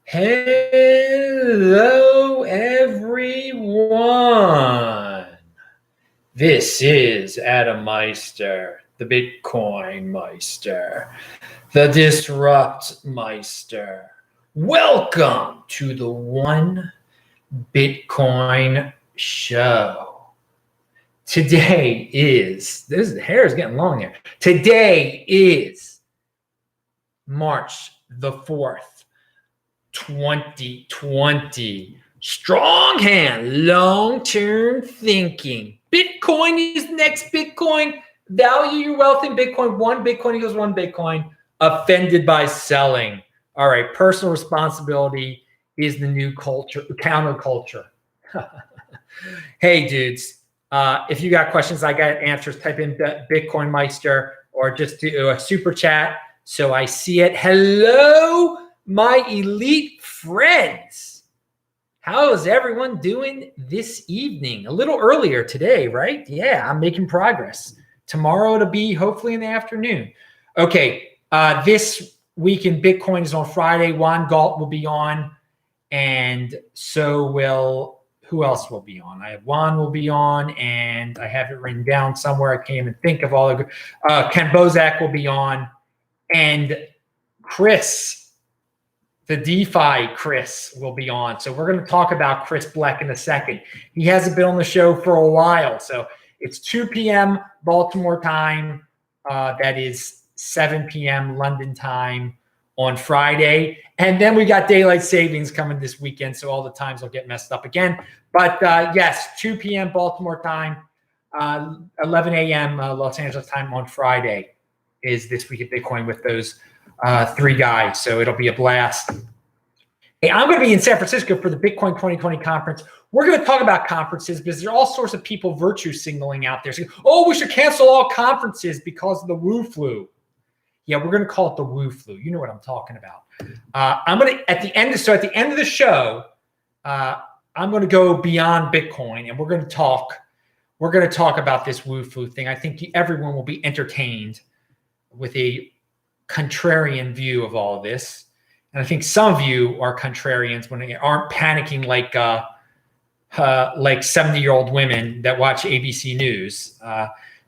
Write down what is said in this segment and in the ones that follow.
Hello, everyone. This is Adam Meister, the Bitcoin Meister, the Disrupt Meister. Welcome to the One Bitcoin Show. Today is, the hair is getting long here. Today is March the 4th. 2020. Strong hand, long-term thinking. Bitcoin is next Bitcoin. Value your wealth in Bitcoin. One Bitcoin equals one Bitcoin. Offended by selling. All right, personal responsibility is the new culture, counterculture. Hey, dudes, if you got questions, I got answers. Type in Bitcoin Meister or just do a super chat so I see it. Hello, my elite friends. How is everyone doing this evening? A little earlier today, right? Yeah, I'm making progress. Tomorrow it'll be hopefully in the afternoon. Okay, this week in Bitcoin is on Friday. Juan Galt will be on, and so will, who else will be on? I have Juan will be on, and I have it written down somewhere. I can't even think of all the, Ken Bozak will be on, and Chris, the DeFi Chris will be on. So we're going to talk about Chris Black in a second. He hasn't been on the show for a while. So it's 2 p.m. Baltimore time. That is 7 p.m. London time on Friday. And then we got daylight savings coming this weekend. So all the times will get messed up again. But yes, 2 p.m. Baltimore time, 11 a.m. Los Angeles time on Friday is This Week at Bitcoin with those three guys. So it'll be a blast. Hey, I'm going to be in San Francisco for the Bitcoin 2020 conference. We're going to talk about conferences because there are all sorts of people virtue signaling out there. So, oh, we should cancel all conferences because of the Wuflu. Yeah, we're going to call it the Wuflu. You know what I'm talking about. I'm going to, at the end of the show, I'm going to go beyond Bitcoin and we're going to talk about this Wuflu thing. I think everyone will be entertained with a contrarian view of all of this. And I think some of you are contrarians when they aren't panicking like 70-year-old women that watch ABC News.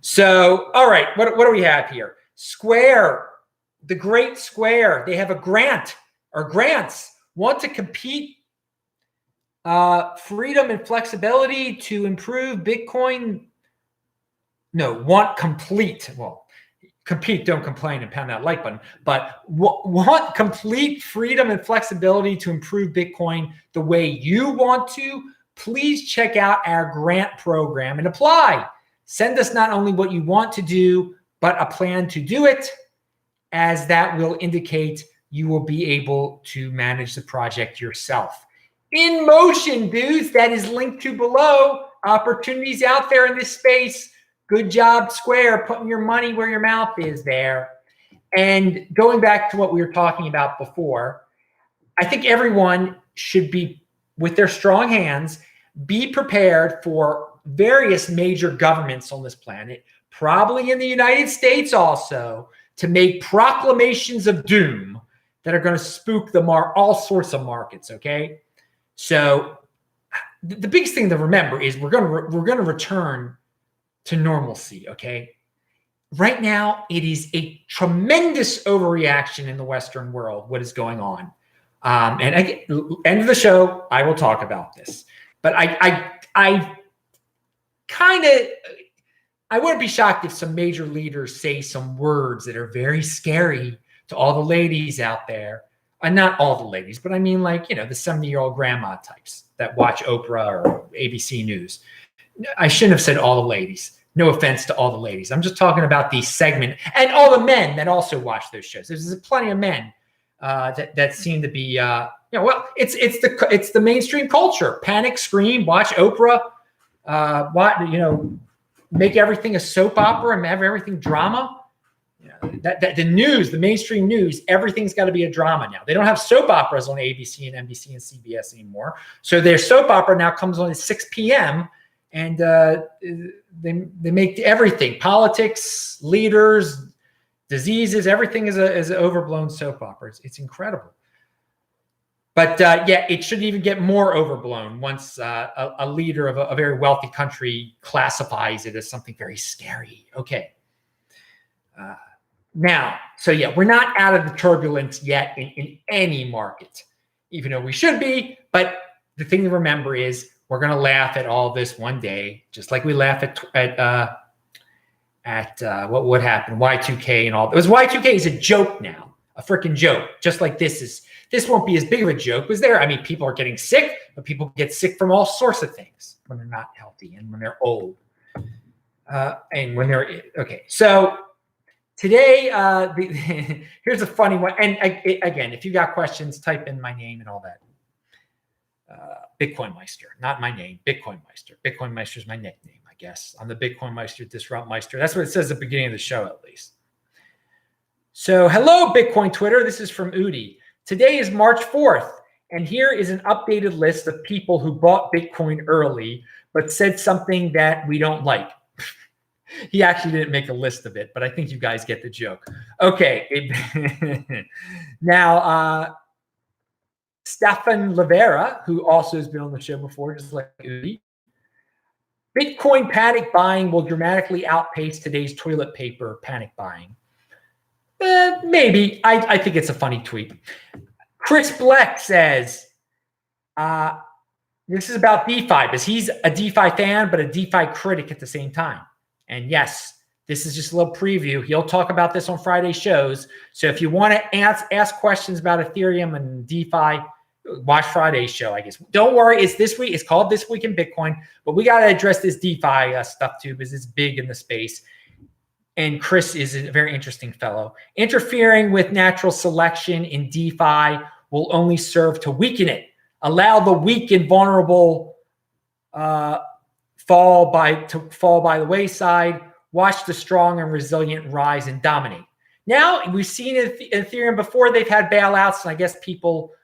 So, all right, what do we have here? Square, the great Square, they have a grant or grants, want to compete freedom and flexibility to improve Bitcoin. No, want complete. Well, compete, don't complain, and pound that like button. But want complete freedom and flexibility to improve Bitcoin the way you want to? Please check out our grant program and apply. Send us not only what you want to do, but a plan to do it, as that will indicate you will be able to manage the project yourself. In motion, dudes, that is linked to below. Opportunities out there in this space. Good job, Square, putting your money where your mouth is there. And going back to what we were talking about before, I think everyone should be, with their strong hands, be prepared for various major governments on this planet, probably in the United States also, to make proclamations of doom that are going to spook all sorts of markets, okay? So the biggest thing to remember is we're going to return to normalcy, okay? Right now, it is a tremendous overreaction in the Western world, what is going on. And again, end of the show, I will talk about this. But I wouldn't be shocked if some major leaders say some words that are very scary to all the ladies out there. And not all the ladies, but I mean the 70-year-old grandma types that watch Oprah or ABC News. I shouldn't have said all the ladies. No offense to all the ladies. I'm just talking about the segment and all the men that also watch those shows. There's plenty of men that seem to be, well, it's the mainstream culture. Panic, scream, watch Oprah, make everything a soap opera and have everything drama. That the news, the mainstream news, everything's got to be a drama now. They don't have soap operas on ABC and NBC and CBS anymore. So their soap opera now comes on at 6 p.m. and they make everything, politics, leaders, diseases, everything is an overblown soap opera. It's incredible. But yeah, it shouldn't even get more overblown once a leader of a very wealthy country classifies it as something very scary. Okay. Now, so yeah, we're not out of the turbulence yet in any market, even though we should be. But the thing to remember is we're going to laugh at all this one day, just like we laugh at what happened, Y2K and all. It was Y2K is a joke now, a freaking joke. Just like this won't be as big of a joke. Was there? I mean, people are getting sick, but people get sick from all sorts of things when they're not healthy and when they're old, and when they're okay. So today, here's a funny one. And again, if you got questions, type in my name and all that. Bitcoin Meister, not my name, Bitcoin Meister. Bitcoin Meister is my nickname, I guess. I'm the Bitcoin Meister, Disrupt Meister. That's what it says at the beginning of the show, at least. So, hello, Bitcoin Twitter. This is from Udi. Today is March 4th, and here is an updated list of people who bought Bitcoin early, but said something that we don't like. He actually didn't make a list of it, but I think you guys get the joke. Okay. Now, Stefan Livera, who also has been on the show before, just like Udi. Bitcoin panic buying will dramatically outpace today's toilet paper panic buying. Maybe. I think it's a funny tweet. Chris Bleck says, this is about DeFi, because he's a DeFi fan, but a DeFi critic at the same time. And yes, this is just a little preview. He'll talk about this on Friday shows. So if you want to ask questions about Ethereum and DeFi, watch Friday's show, I guess. Don't worry, it's this week. It's called This Week in Bitcoin, but we got to address this DeFi stuff too, because it's big in the space. And Chris is a very interesting fellow. Interfering with natural selection in DeFi will only serve to weaken it. Allow the weak and vulnerable fall by the wayside. Watch the strong and resilient rise and dominate. Now, we've seen Ethereum before. They've had bailouts, and I guess people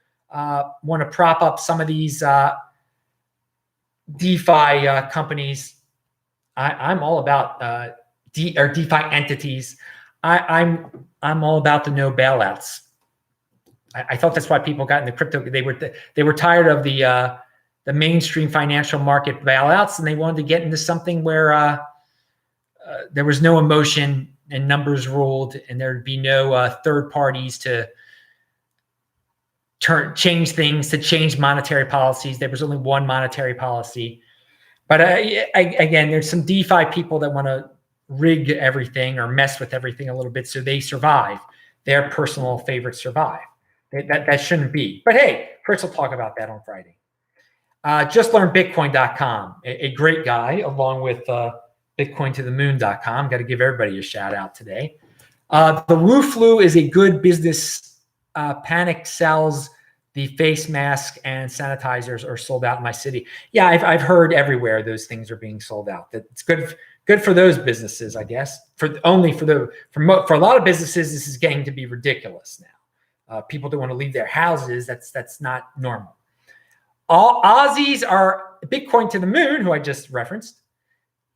want to prop up some of these DeFi companies. I'm all about DeFi entities. I'm all about the no bailouts. I thought that's why people got into crypto. They were tired of the mainstream financial market bailouts, and they wanted to get into something where there was no emotion and numbers ruled, and there'd be no third parties to change things, to change monetary policies. There was only one monetary policy. But again, there's some DeFi people that want to rig everything or mess with everything a little bit so they survive. Their personal favorites survive. That shouldn't be. But hey, Chris will talk about that on Friday. JustLearnBitcoin.com, a great guy, along with BitcoinToTheMoon.com. Got to give everybody a shout out today. The Wuflu is a good business. Panic sells. The face mask and sanitizers are sold out in my city. Yeah, I've heard everywhere those things are being sold out. That's good for those businesses, I guess. For a lot of businesses, this is getting to be ridiculous now. People don't want to leave their houses. That's not normal. All Aussies are Bitcoin to the Moon, who I just referenced,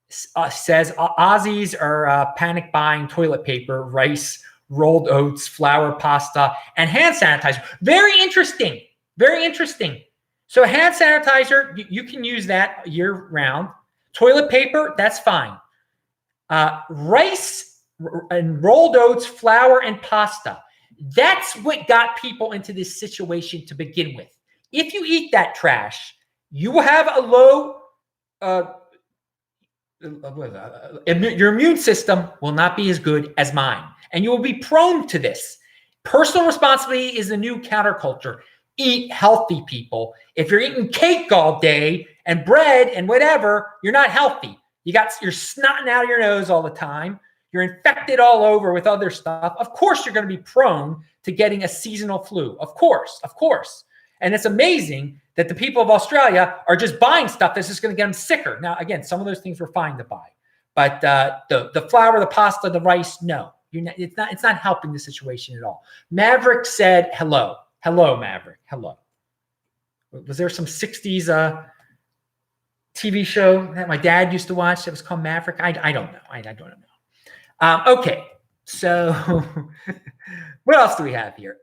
says Aussies are panic buying toilet paper, rice, rolled oats, flour, pasta, and hand sanitizer. Very interesting. Very interesting. So hand sanitizer, you can use that year round. Toilet paper, that's fine. Rice and rolled oats, flour, and pasta. That's what got people into this situation to begin with. If you eat that trash, you will have a low, your immune system will not be as good as mine. And you will be prone to this. Personal responsibility is the new counterculture. Eat healthy, people. If you're eating cake all day and bread and whatever, you're not healthy. You're snotting out of your nose all the time. You're infected all over with other stuff. Of course, you're going to be prone to getting a seasonal flu. Of course. And it's amazing that the people of Australia are just buying stuff that's just going to get them sicker. Now, again, some of those things were fine to buy. But the flour, the pasta, the rice, no. It's not helping the situation at all. Maverick said hello. Hello, Maverick. Hello. Was there some 60s TV show that my dad used to watch that was called Maverick? I don't know. I don't know. Okay. So what else do we have here?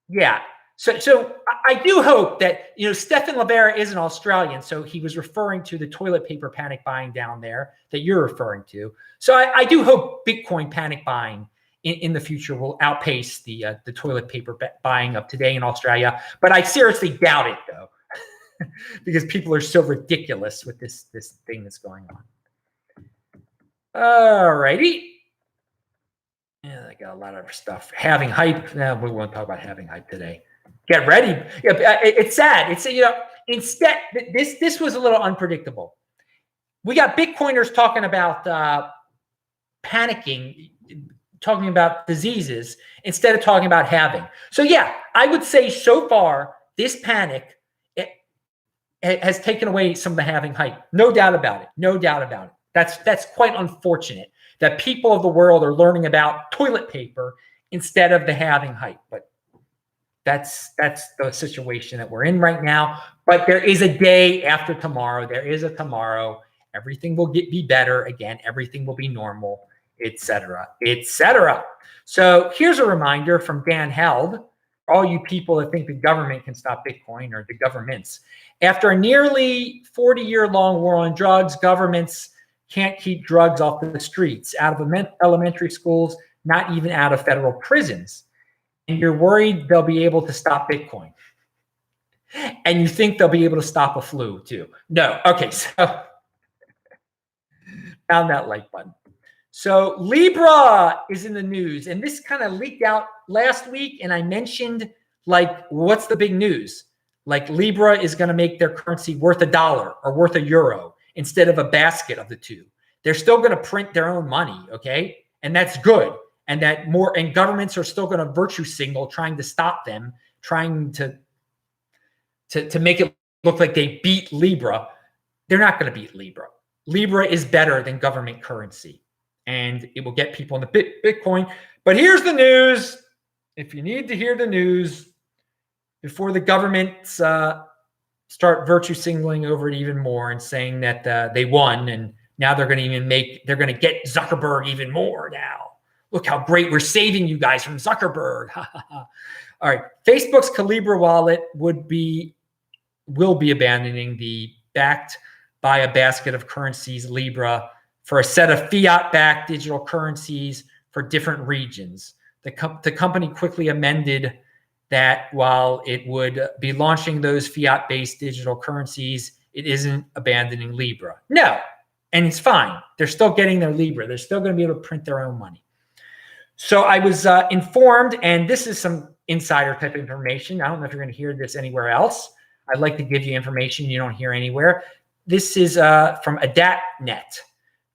Yeah. So I do hope that, Stephen Livera is an Australian, so he was referring to the toilet paper panic buying down there that you're referring to. So I do hope Bitcoin panic buying in the future will outpace the toilet paper buying of today in Australia. But I seriously doubt it, though, because people are so ridiculous with this thing that's going on. All righty. Yeah, I got a lot of stuff. Having hype. No, we won't talk about having hype today. Get ready. It's sad. It's, instead, this was a little unpredictable. We got Bitcoiners talking about panicking, talking about diseases instead of talking about halving. So yeah, I would say so far this panic has taken away some of the halving hype. No doubt about it. No doubt about it. That's quite unfortunate that people of the world are learning about toilet paper instead of the halving hype. But that's the situation that we're in right now. But there is a day after tomorrow. There is a tomorrow. Everything will be better again. Everything will be normal, etc., etc. So here's a reminder from Dan Held, all you people that think the government can stop Bitcoin, or the governments. After a nearly 40-year-long war on drugs, governments can't keep drugs off the streets, out of elementary schools, not even out of federal prisons. And you're worried they'll be able to stop Bitcoin. And you think they'll be able to stop a flu too. No. Okay, so found that like button. So Libra is in the news, and this kind of leaked out last week, and I mentioned, like, what's the big news? Like, Libra is going to make their currency worth $1 or worth €1 instead of a basket of the two. They're still going to print their own money, okay? And that's good. And governments are still going to virtue signal, trying to stop them, trying to make it look like they beat Libra. They're not going to beat Libra. Libra is better than government currency, and it will get people in the Bitcoin. But here's the news. If you need to hear the news before the governments start virtue signaling over it even more and saying that they won, and now they're going to get Zuckerberg even more now. Look how great we're saving you guys from Zuckerberg. All right. Facebook's CryptoHWwallet will be abandoning the backed by a basket of currencies, Libra, for a set of fiat-backed digital currencies for different regions. The company quickly amended that while it would be launching those fiat-based digital currencies, it isn't abandoning Libra. No, and it's fine. They're still getting their Libra. They're still going to be able to print their own money. So I was informed, and this is some insider type information. I don't know if you're going to hear this anywhere else. I'd like to give you information you don't hear anywhere. This is from AdaptNet.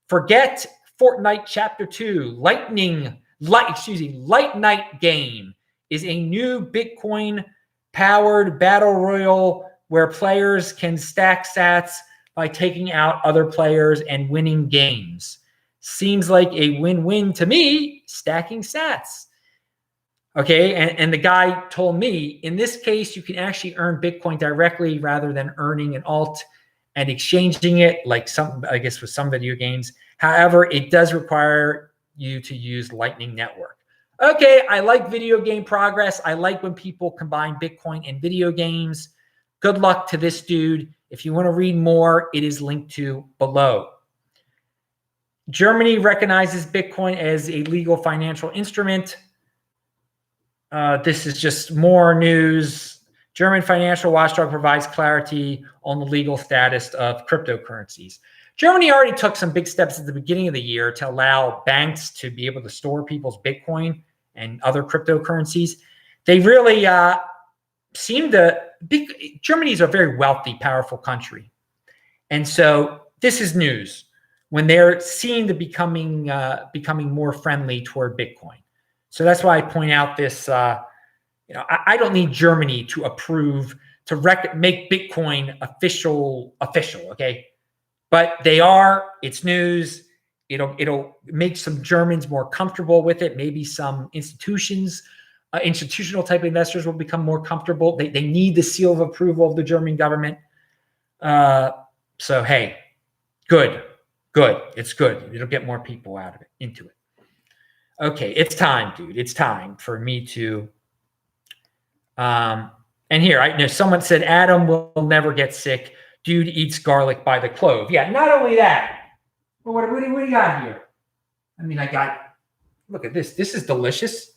Forget Fortnite Chapter 2. Light Night Game is a new Bitcoin-powered battle royale where players can stack sats by taking out other players and winning games. Seems like a win-win to me, stacking sats. Okay, and the guy told me, in this case, you can actually earn Bitcoin directly rather than earning an alt and exchanging it, like with some video games. However, it does require you to use Lightning Network. Okay, I like video game progress. I like when people combine Bitcoin and video games. Good luck to this dude. If you want to read more, it is linked to below. Germany recognizes Bitcoin as a legal financial instrument. This is just more news. German financial watchdog provides clarity on the legal status of cryptocurrencies. Germany already took some big steps at the beginning of the year to allow banks to be able to store people's Bitcoin and other cryptocurrencies. They really Germany is a very wealthy, powerful country. And so this is news when they're seen to becoming more friendly toward Bitcoin. So that's why I point out this. I don't need Germany to approve make Bitcoin official. Okay, but they are. It's news. It'll make some Germans more comfortable with it. Maybe some institutional type investors will become more comfortable. They need the seal of approval of the German government. So hey, good. It's good. It'll get more people out of it, into it. Okay, it's time, dude. It's time for me to And here, I know someone said Adam will never get sick. Dude eats garlic by the clove. Yeah, not only that. Well, what do you got here? I mean, look at this. This is delicious.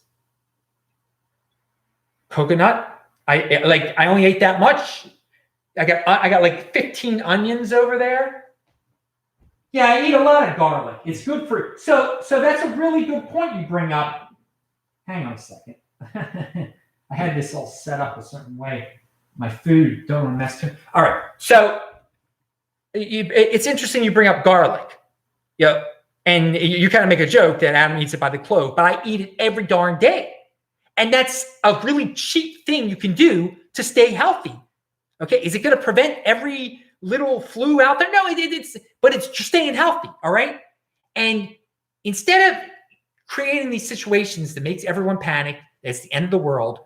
Coconut. I only ate that much. I got like 15 onions over there. Yeah, I eat a lot of garlic. It's good for so that's a really good point you bring up. Hang on a second. I had this all set up a certain way. My food don't want to mess too. All right, so it's interesting you bring up garlic. Yeah, and you kind of make a joke that Adam eats it by the clove, but I eat it every darn day. And that's a really cheap thing you can do to stay healthy. Okay, is it going to prevent every little flu out there? No, but it's just staying healthy, all right? And instead of creating these situations that makes everyone panic, it's the end of the world,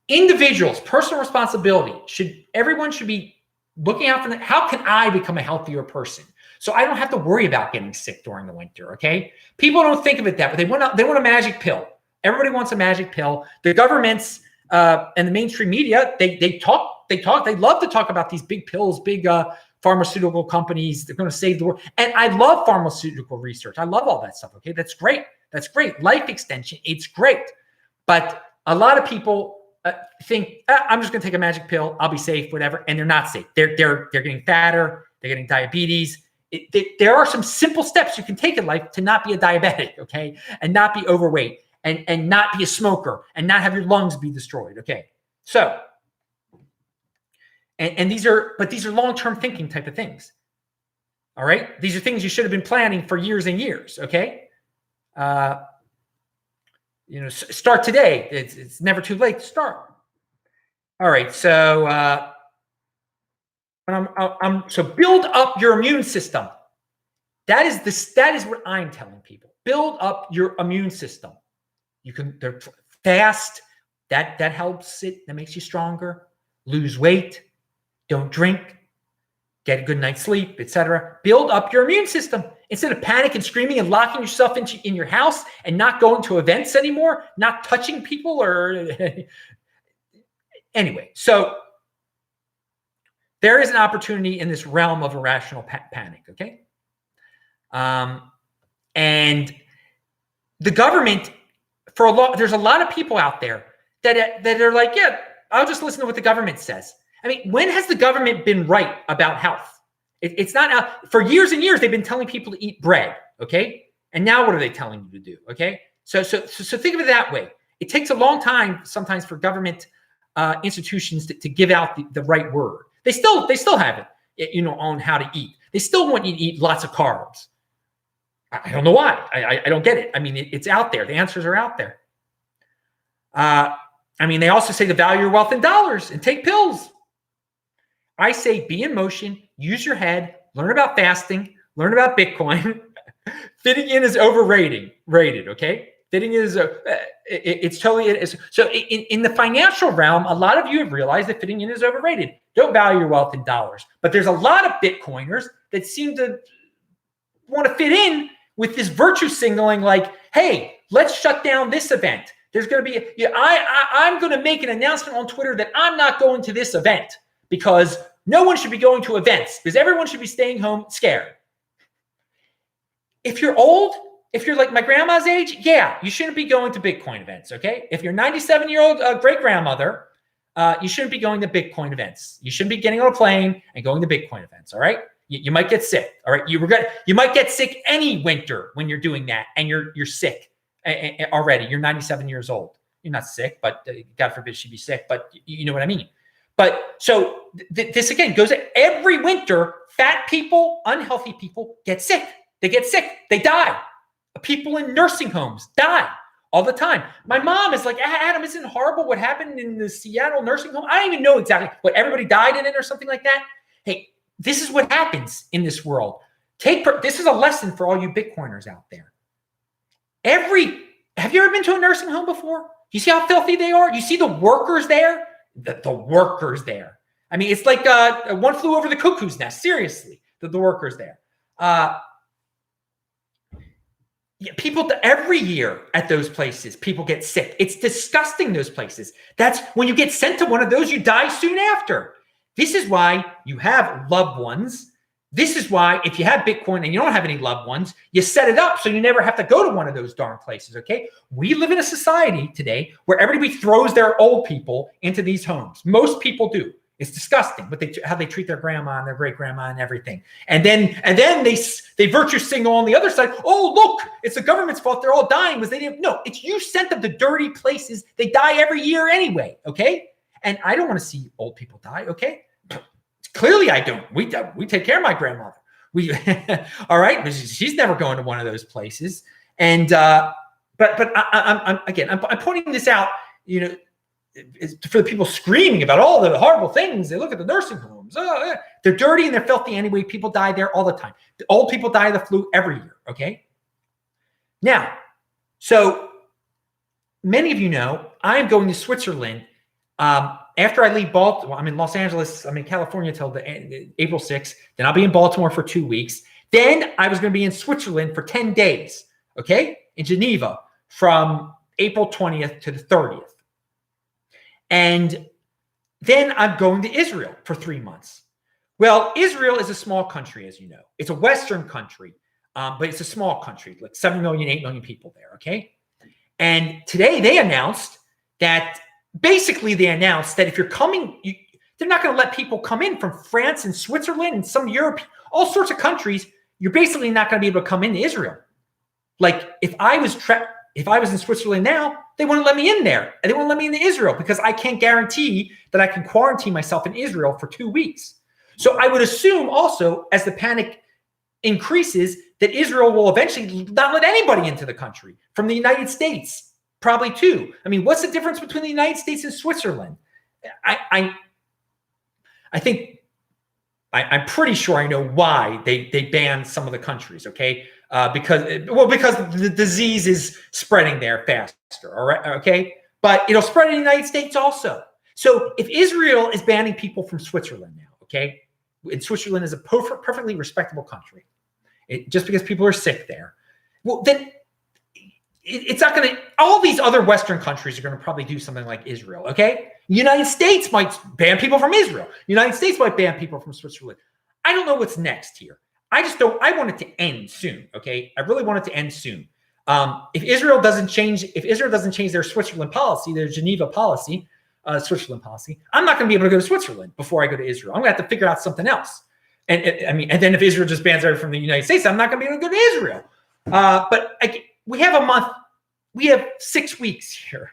individuals, personal responsibility, everyone should be looking out for that. How can I become a healthier person? So I don't have to worry about getting sick during the winter, okay? People don't think of it that way. They want a magic pill. Everybody wants a magic pill. The governments and the mainstream media, they love to talk about these big pills, big pharmaceutical companies. They're going to save the world. And I love pharmaceutical research. I love all that stuff. Okay, that's great. That's great. Life extension, it's great. But a lot of people think I'm just going to take a magic pill. I'll be safe, whatever. And they're not safe. They're getting fatter. They're getting diabetes. There are some simple steps you can take in life to not be a diabetic, okay, and not be overweight. And not be a smoker and not have your lungs be destroyed. Okay. So, and these are long-term thinking type of things. All right. These are things you should have been planning for years and years. Okay. Start today. It's never too late to start. All right. So, so build up your immune system. That is what I'm telling people. Build up your immune system. They're fast. That helps it. That makes you stronger. Lose weight. Don't drink. Get a good night's sleep, etc. Build up your immune system instead of panic and screaming and locking yourself in your house and not going to events anymore, not touching people or anyway. So there is an opportunity in this realm of irrational panic. Okay, and the government. There's a lot of people out there that are like, yeah, I'll just listen to what the government says. I mean, when has the government been right about health? It's not now. For years and years, they've been telling people to eat bread, okay? And now what are they telling you to do, okay? So think of it that way. It takes a long time sometimes for government institutions to give out the right word. They still have it, on how to eat. They still want you to eat lots of carbs. I don't know why. I don't get it. I mean, it's out there. The answers are out there. They also say to value your wealth in dollars and take pills. I say be in motion, use your head, learn about fasting, learn about Bitcoin. Fitting in is overrated, okay? Fitting in is, it's totally, it is. So in the financial realm, a lot of you have realized that fitting in is overrated. Don't value your wealth in dollars. But there's a lot of Bitcoiners that seem to want to fit in with this virtue signaling like, hey, let's shut down this event. There's going to be, I'm going to make an announcement on Twitter that I'm not going to this event because no one should be going to events because everyone should be staying home scared. If you're old, if you're like my grandma's age, yeah, you shouldn't be going to Bitcoin events, okay? If you're 97-year-old great-grandmother, you shouldn't be going to Bitcoin events. You shouldn't be getting on a plane and going to Bitcoin events, all right? You might get sick, all right? You might get sick any winter when you're doing that and you're sick already. You're 97 years old. You're not sick, but God forbid she'd be sick, but you know what I mean. But so this again goes every winter, fat people, unhealthy people get sick. They get sick. They die. People in nursing homes die all the time. My mom is like, Adam, isn't it horrible what happened in the Seattle nursing home? I don't even know exactly what everybody died in it or something like that. Hey, this is what happens in this world. This is a lesson for all you Bitcoiners out there. Have you ever been to a nursing home before? You see how filthy they are? You see the workers there? The workers there. I mean, it's like one flew over the cuckoo's nest. Seriously, the workers there. Yeah, people every year at those places, people get sick. It's disgusting, those places. That's when you get sent to one of those, you die soon after. This is why you have loved ones. This is why if you have Bitcoin and you don't have any loved ones, you set it up so you never have to go to one of those darn places, okay? We live in a society today where everybody throws their old people into these homes. Most people do. It's disgusting, but how they treat their grandma and their great grandma and everything. And then they virtue signal on the other side. Oh, look, it's the government's fault. They're all dying because they didn't. No, it's you sent them to dirty places. They die every year anyway. Okay. And I don't want to see old people die. Okay. Clearly I don't. We take care of my grandmother. All right. But she's never going to one of those places. And, but I'm pointing this out, for the people screaming about all the horrible things. They look at the nursing homes. Oh, they're dirty and they're filthy anyway. People die there all the time. The old people die of the flu every year. Okay. Now, so many of you know, I'm going to Switzerland. After I leave Baltimore, I'm in Los Angeles. I'm in California till April 6th. Then I'll be in Baltimore for 2 weeks. Then I was going to be in Switzerland for 10 days. Okay. In Geneva from April 20th to the 30th. And then I'm going to Israel for 3 months. Well, Israel is a small country, as you know. It's a Western country, but it's a small country, like 7 million, 8 million people there, okay? And today they announced that, if you're coming, they're not going to let people come in from France and Switzerland and some Europe, all sorts of countries. You're basically not going to be able to come into Israel. Like if I was in Switzerland now, they wouldn't let me in there. And they wouldn't let me into Israel because I can't guarantee that I can quarantine myself in Israel for 2 weeks. So I would assume also, as the panic increases, that Israel will eventually not let anybody into the country from the United States, probably too. I mean, what's the difference between the United States and Switzerland? I think I'm pretty sure I know why they banned some of the countries, okay? Because the disease is spreading there faster, all right, okay? But it'll spread in the United States also. So if Israel is banning people from Switzerland now, okay? And Switzerland is a perfectly respectable country. Just because people are sick there. Well, then it's not going to, all these other Western countries are going to probably do something like Israel, okay? United States might ban people from Israel. United States might ban people from Switzerland. I don't know what's next here. I want it to end soon, okay? I really want it to end soon. If Israel doesn't change their Switzerland policy, their Geneva policy, Switzerland policy, I'm not going to be able to go to Switzerland before I go to Israel. I'm going to have to figure out something else. And then if Israel just bans everything from the United States, I'm not going to be able to go to Israel. But we have a month. We have 6 weeks here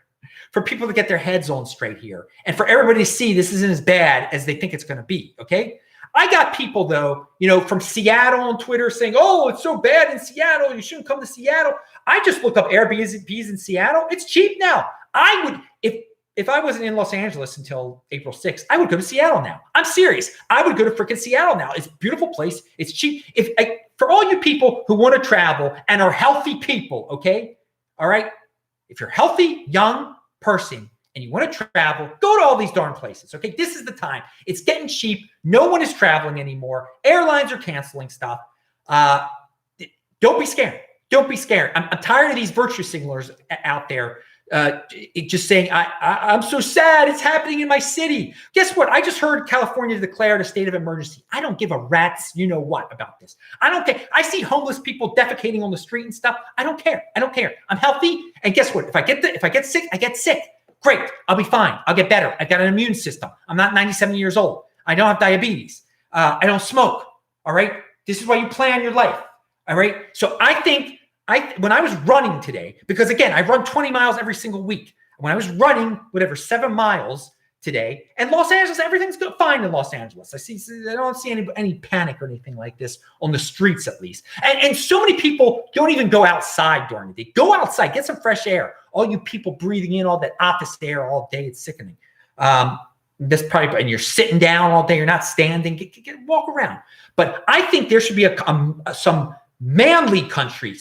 for people to get their heads on straight here, and for everybody to see this isn't as bad as they think it's going to be. Okay. I got people though, from Seattle on Twitter saying, "Oh, it's so bad in Seattle. You shouldn't come to Seattle." I just looked up Airbnbs in Seattle. It's cheap now. I would, if I wasn't in Los Angeles until April 6th, I would go to Seattle now. I'm serious. I would go to freaking Seattle now. It's a beautiful place. It's cheap. For all you people who want to travel and are healthy people, okay? All right? If you're a healthy, young person and you want to travel, go to all these darn places, okay? This is the time. It's getting cheap. No one is traveling anymore. Airlines are canceling stuff. Don't be scared. Don't be scared. I'm tired of these virtue signalers out there just saying, I'm so sad it's happening in my city. Guess what? I just heard California declared a state of emergency. I don't give a rat's what about this. I don't care. I see homeless people defecating on the street and stuff. I don't care. I don't care. I'm healthy. And guess what? If I get sick, I get sick. Great. I'll be fine. I'll get better. I've got an immune system. I'm not 97 years old. I don't have diabetes. I don't smoke. All right. This is why you plan your life. All right. So I think when I was running today, because again, I run 20 miles every single week. When I was running, 7 miles today, and Los Angeles, everything's fine in Los Angeles. I don't see any panic or anything like this on the streets, at least. And so many people don't even go outside during the day. Go outside, get some fresh air. All you people breathing in all that office air all day, it's sickening. And you're sitting down all day. You're not standing. Walk around. But I think there should be some manly country,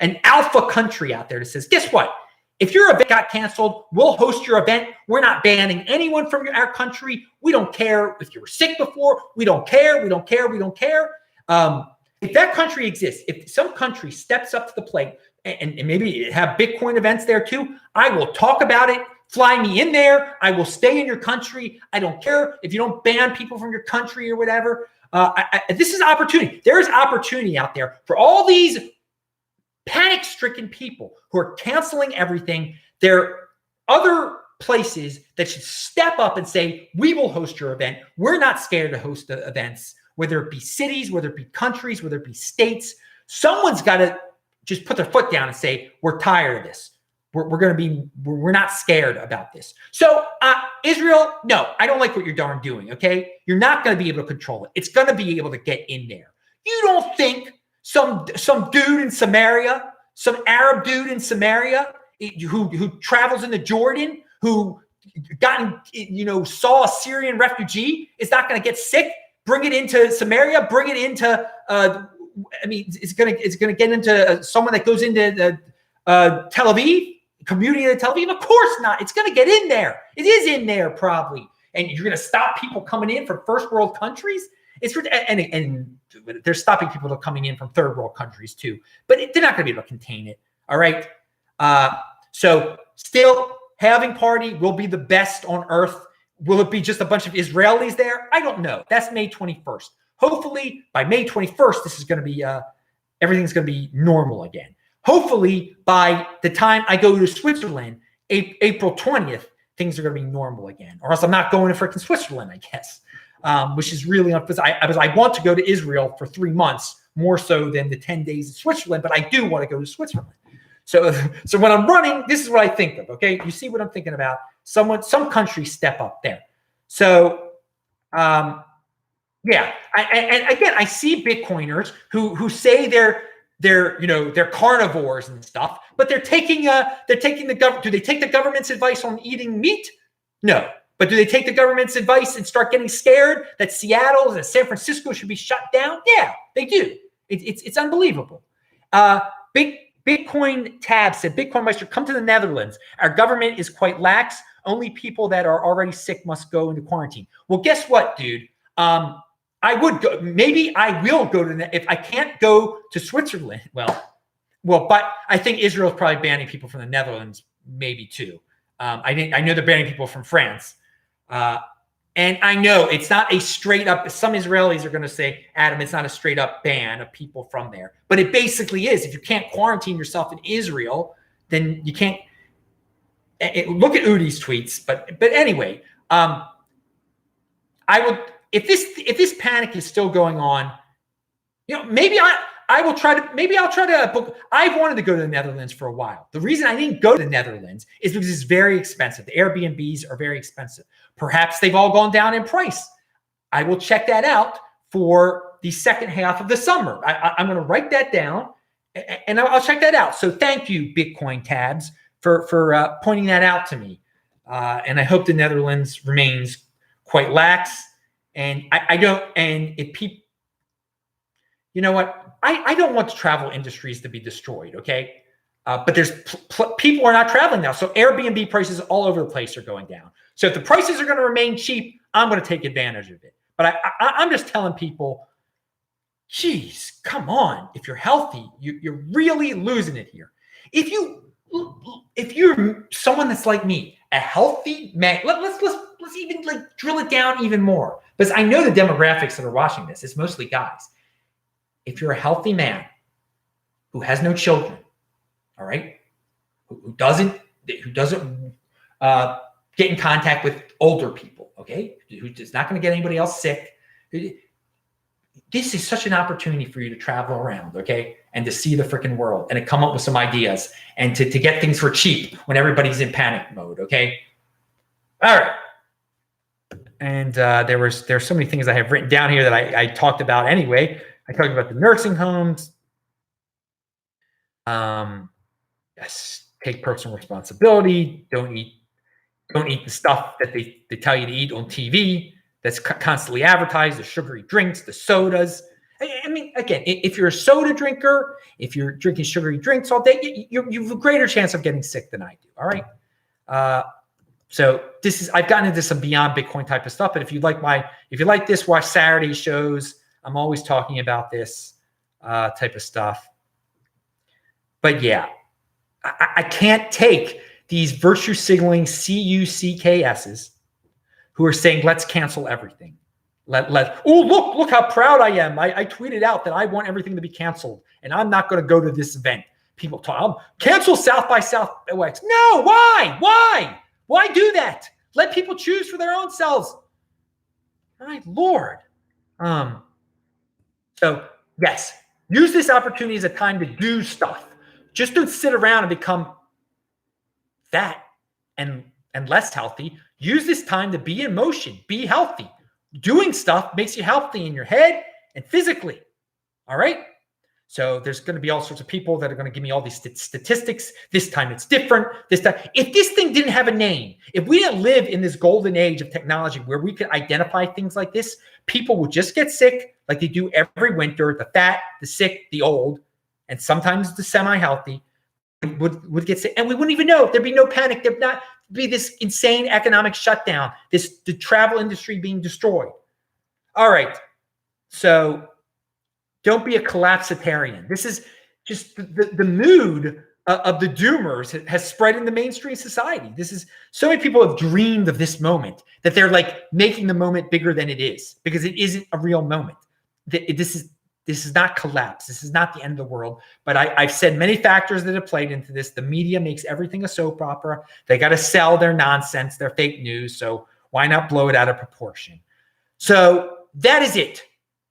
an alpha country out there that says, guess what? If your event got canceled, we'll host your event. We're not banning anyone from our country. We don't care if you were sick before. We don't care. We don't care. We don't care. If that country exists, if some country steps up to the plate and maybe have Bitcoin events there too. I will talk about it. Fly me in there. I will stay in your country. I don't care if you don't ban people from your country or whatever. This is opportunity. There is opportunity out there for all these panic-stricken people who are canceling everything. There are other places that should step up and say, we will host your event. We're not scared to host the events, whether it be cities, whether it be countries, whether it be states. Someone's got to just put their foot down and say, we're tired of this. We're not scared about this. So Israel, no, I don't like what you're darn doing, okay? You're not going to be able to control it. It's going to be able to get in there. You don't think some dude in Samaria, some Arab dude in Samaria who travels into Jordan, who saw a Syrian refugee is not going to get sick, bring it into Samaria, bring it into, it's going to get into someone that goes into Tel Aviv, community of Tel Aviv? Of course not. It's going to get in there. It is in there probably. And you're going to stop people coming in from first world countries? And they're stopping people from coming in from third world countries too. But they're not going to be able to contain it. All right. So still having party will be the best on earth. Will it be just a bunch of Israelis there? I don't know. That's May 21st. Hopefully by May 21st, this is going to be, everything's going to be normal again. Hopefully by the time I go to Switzerland, April 20th, things are going to be normal again. Or else I'm not going to freaking Switzerland, I guess, which is really unfortunate. I want to go to Israel for 3 months, more so than the 10 days in Switzerland, but I do want to go to Switzerland. So when I'm running, this is what I think of, okay? You see what I'm thinking about? Some countries step up there. So, yeah. And again, I see Bitcoiners who say they're carnivores and stuff, but they're taking the government. Do they take the government's advice on eating meat? No. But do they take the government's advice and start getting scared that Seattle and San Francisco should be shut down? Yeah, they do. It's unbelievable. Bitcoin Tab said, Bitcoin Meister, come to the Netherlands. Our government is quite lax. Only people that are already sick must go into quarantine. Well, guess what, dude? I would go. Maybe I will go to if I can't go to Switzerland. Well, but I think Israel's probably banning people from the Netherlands, maybe too. I know they're banning people from France, and I know it's not a straight up. Some Israelis are going to say, Adam, it's not a straight up ban of people from there, but it basically is. If you can't quarantine yourself in Israel, then you can't. Look at Udi's tweets, but anyway, I would. If this panic is still going on, maybe I'll try to book. I've wanted to go to the Netherlands for a while. The reason I didn't go to the Netherlands is because it's very expensive. The Airbnbs are very expensive. Perhaps they've all gone down in price. I will check that out for the second half of the summer. I'm going to write that down, and I'll check that out. So thank you, Bitcoin Tabs, for pointing that out to me. And I hope the Netherlands remains quite lax. And I don't, and if people, you know what? I don't want the travel industries to be destroyed, okay? But there's people are not traveling now. So Airbnb prices all over the place are going down. So if the prices are going to remain cheap, I'm going to take advantage of it. But I'm just telling people, geez, come on. If you're healthy, you're really losing it here. If you're someone that's like me, a healthy man, let's even drill it down even more, because I know the demographics that are watching this. It's mostly guys. If you're a healthy man who has no children, all right, who doesn't get in contact with older people, okay, who's not going to get anybody else sick, this is such an opportunity for you to travel around, okay, and to see the freaking world and to come up with some ideas and to get things for cheap when everybody's in panic mode, okay? All right. And there's so many things I have written down here that I talked about anyway. I talked about the nursing homes. Yes, take personal responsibility. Don't eat the stuff that they tell you to eat on TV. That's constantly advertised, the sugary drinks, the sodas. I mean, again, if you're a soda drinker, if you're drinking sugary drinks all day, you have a greater chance of getting sick than I do. All right. So I've gotten into some beyond Bitcoin type of stuff. But if you like this, watch Saturday shows. I'm always talking about this type of stuff. But yeah, I can't take these virtue signaling CUCKSs who are saying, let's cancel everything. Look how proud I am. I tweeted out that I want everything to be canceled and I'm not going to go to this event. People talk, cancel South by Southwest. No, why? Why do that? Let people choose for their own selves. My Lord. So yes, use this opportunity as a time to do stuff. Just don't sit around and become fat and less healthy. Use this time to be in motion, be healthy. Doing stuff makes you healthy in your head and physically. All right. So there's going to be all sorts of people that are going to give me all these statistics. This time it's different. This time, if this thing didn't have a name, if we didn't live in this golden age of technology where we could identify things like this, people would just get sick like they do every winter. The fat, the sick, the old, and sometimes the semi-healthy would get sick, and we wouldn't even know. There'd be no panic. There'd not be this insane economic shutdown. The travel industry being destroyed. All right, so. Don't be a collapsitarian. This is just the mood of the doomers has spread in the mainstream society. This is so many people have dreamed of this moment that they're like making the moment bigger than it is because it isn't a real moment. This is not collapse. This is not the end of the world. But I've said many factors that have played into this. The media makes everything a soap opera. They got to sell their nonsense, their fake news. So why not blow it out of proportion? So that is it.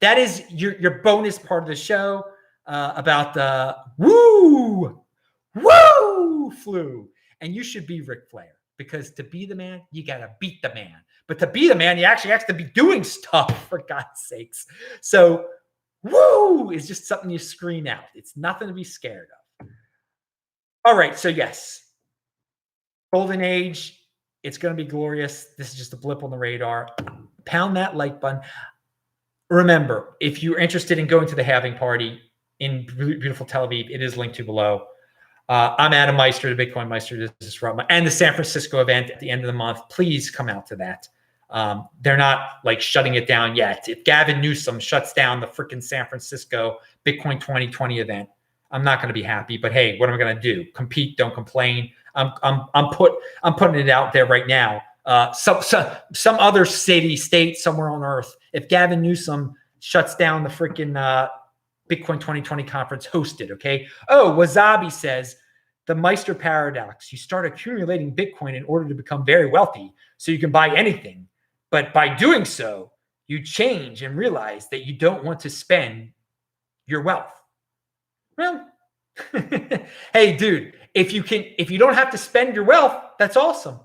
That is your bonus part of the show about the Wuflu. And you should be Ric Flair because to be the man, you got to beat the man. But to be the man, you actually have to be doing stuff, for God's sakes. So woo is just something you scream out. It's nothing to be scared of. All right. So yes, golden age. It's going to be glorious. This is just a blip on the radar. Pound that like button. Remember, if you're interested in going to the halving party in beautiful Tel Aviv, it is linked to below. I'm Adam Meister, the Bitcoin Meister. This is Rob, and the San Francisco event at the end of the month. Please come out to that. They're not like shutting it down yet. If Gavin Newsom shuts down the freaking San Francisco Bitcoin 2020 event, I'm not going to be happy. But hey, what am I going to do? Compete, don't complain. I'm putting it out there right now. Some other city, state, somewhere on earth. If Gavin Newsom shuts down the freaking Bitcoin 2020 conference hosted, okay? Oh, Wasabi says, the Meister paradox. You start accumulating Bitcoin in order to become very wealthy so you can buy anything. But by doing so, you change and realize that you don't want to spend your wealth. Well, hey, dude, if you don't have to spend your wealth, that's awesome.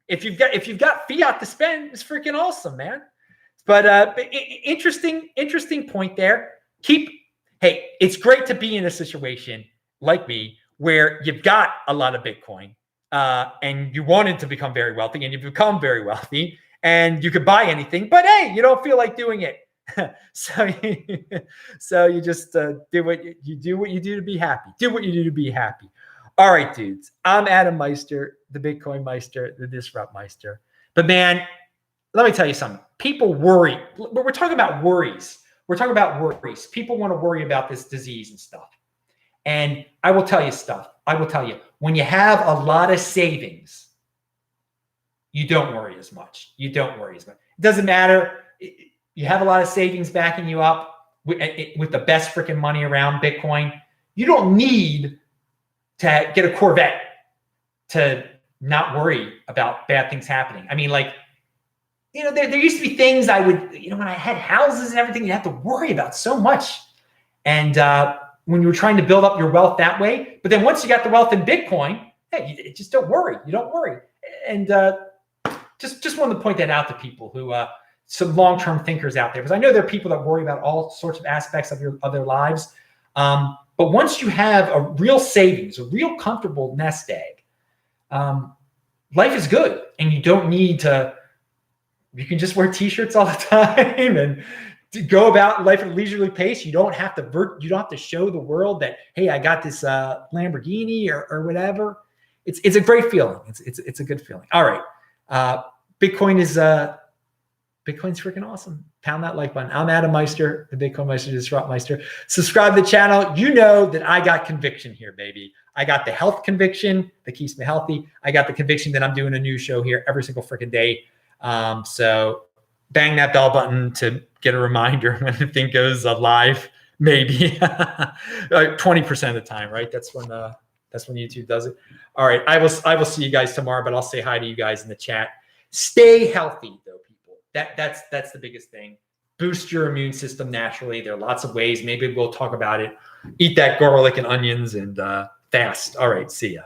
If you've got fiat to spend, it's freaking awesome, man. But interesting point there. Hey, it's great to be in a situation like me where you've got a lot of Bitcoin and you wanted to become very wealthy and you've become very wealthy and you could buy anything, but hey, you don't feel like doing it. so you just do what you do to be happy. Do what you do to be happy. All right, dudes. I'm Adam Meister, the Bitcoin Meister, the Disrupt Meister. But man, let me tell you something. People worry. We're talking about worries. We're talking about worries. People want to worry about this disease and stuff. And I will tell you stuff. I will tell you, when you have a lot of savings, you don't worry as much. You don't worry as much. It doesn't matter. You have a lot of savings backing you up with the best freaking money around Bitcoin. You don't need to get a Corvette to not worry about bad things happening. I mean, like, you know, there used to be things I would, you know, when I had houses and everything, you have to worry about so much. And when you were trying to build up your wealth that way, but then once you got the wealth in Bitcoin, hey, you just don't worry. You don't worry. And just wanted to point that out to people who, some long-term thinkers out there, because I know there are people that worry about all sorts of aspects of their lives. But once you have a real savings, a real comfortable nest egg, life is good, and you don't need to. You can just wear T-shirts all the time and to go about life at a leisurely pace. You don't have to show the world that, hey, I got this Lamborghini or whatever. It's a great feeling. It's a good feeling. All right, Bitcoin is Bitcoin's freaking awesome. Pound that like button. I'm Adam Meister, the Bitcoin Meister, Disrupt Meister. Subscribe to the channel. You know that I got conviction here, baby. I got the health conviction that keeps me healthy. I got the conviction that I'm doing a new show here every single freaking day. So bang that bell button to get a reminder when the thing goes live. Maybe 20% of the time, right? That's when YouTube does it. All right, I will see you guys tomorrow, but I'll say hi to you guys in the chat. Stay healthy, though, people. That's the biggest thing. Boost your immune system naturally. There are lots of ways. Maybe we'll talk about it. Eat that garlic and onions and fast. All right, see ya.